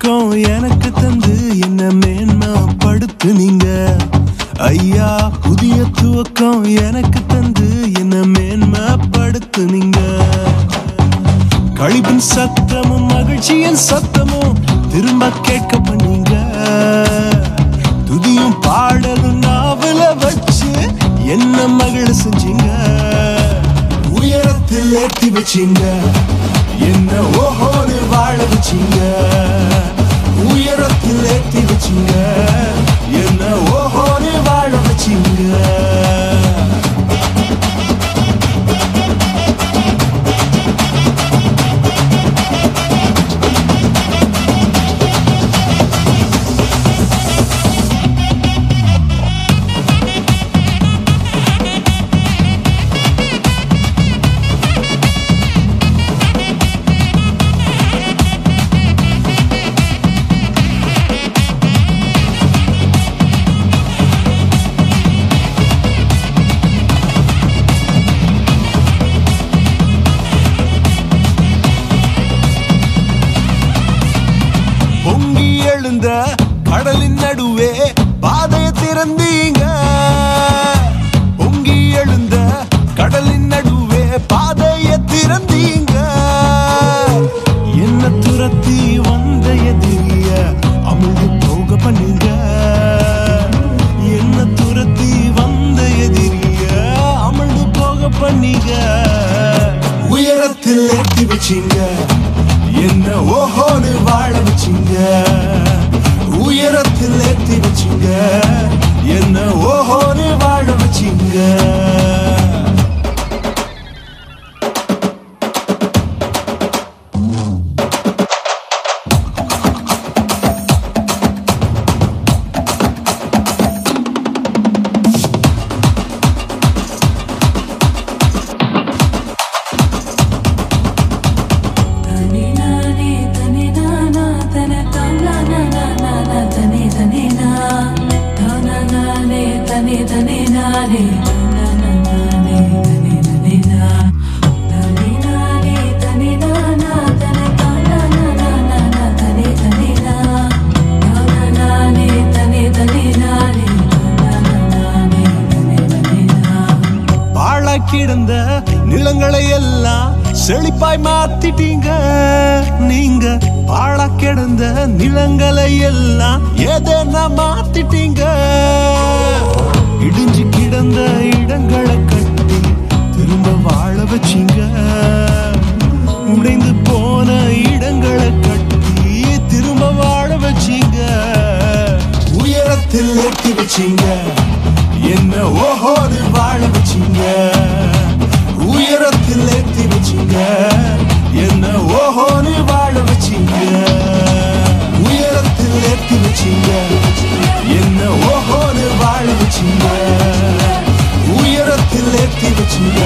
துவக்கம் எனக்கு தந்து என்ன மேன்மைப்படுத்துனீங்க ஐயா. புதிய துவக்கம் எனக்கு தந்து என்ன மேன்மைப்படுத்துனீங்க. கழிப்பின் சத்தமும் மகிழ்ச்சியின் சத்தமும் திரும்ப கேட்க பண்ணீங்க. துதியும் பாடலும் நாவல வச்சு என்ன மகிழ செஞ்சீங்க. உயரத்தில் ஏற்றி வச்சீங்க, என்ன ஓஹோடு வாழ வச்சீங்க. உயரத்தில் ஏற்றி வச்சீங்க, என்ன ஓஹோடு வாழ வச்சீங்க. பொங்கி எழுந்த கடலின் நடுவே பாதையை திறந்தீங்க. பொங்கி எழுந்த கடலின் நடுவே பாதையை திறந்தீங்க. என்ன துரத்தி வந்த எதிரிய அமிழ்ந்து போக பண்ணீங்க. என்ன துரத்தி வந்த எதிரிய அமிழ்ந்து போக பண்ணீங்க. உயரத்தில் ஏற்றி வச்சீங்க, என்ன ஓஹோடு வாழ வச்சீங்க. உயரத்தில் ஏற்றி வச்சீங்க, என்ன ஓஹோடு வாழ வச்சீங்க. கிடந்த நிலங்களை எல்லாம் செழிப்பாய் மாத்திட்டீங்க. நீங்க பாழா கிடந்த நிலங்களை எல்லாம் ஏதேனா மாத்திட்டீங்க. இடிஞ்சு கிடந்த இடங்களை கட்டி திரும்ப வாழ வச்சீங்க. உடைந்து போன இடங்களை கட்டி திரும்ப வாழ வச்சீங்க. உயரத்தில் ஏற்றி வச்சீங்க, என்ன ஓஹோடு வாழ வச்சீங்க. உயரத்தில் ஏற்றி வச்சீங்க, என்ன ஓஹோடு வாழ வச்சீங்க. உயரத்தில் ஏற்றி வச்சீங்க, என்ன ஓஹோடு வாழ வச்சீங்க. உயரத்தில் ஏற்றி வச்சீங்க.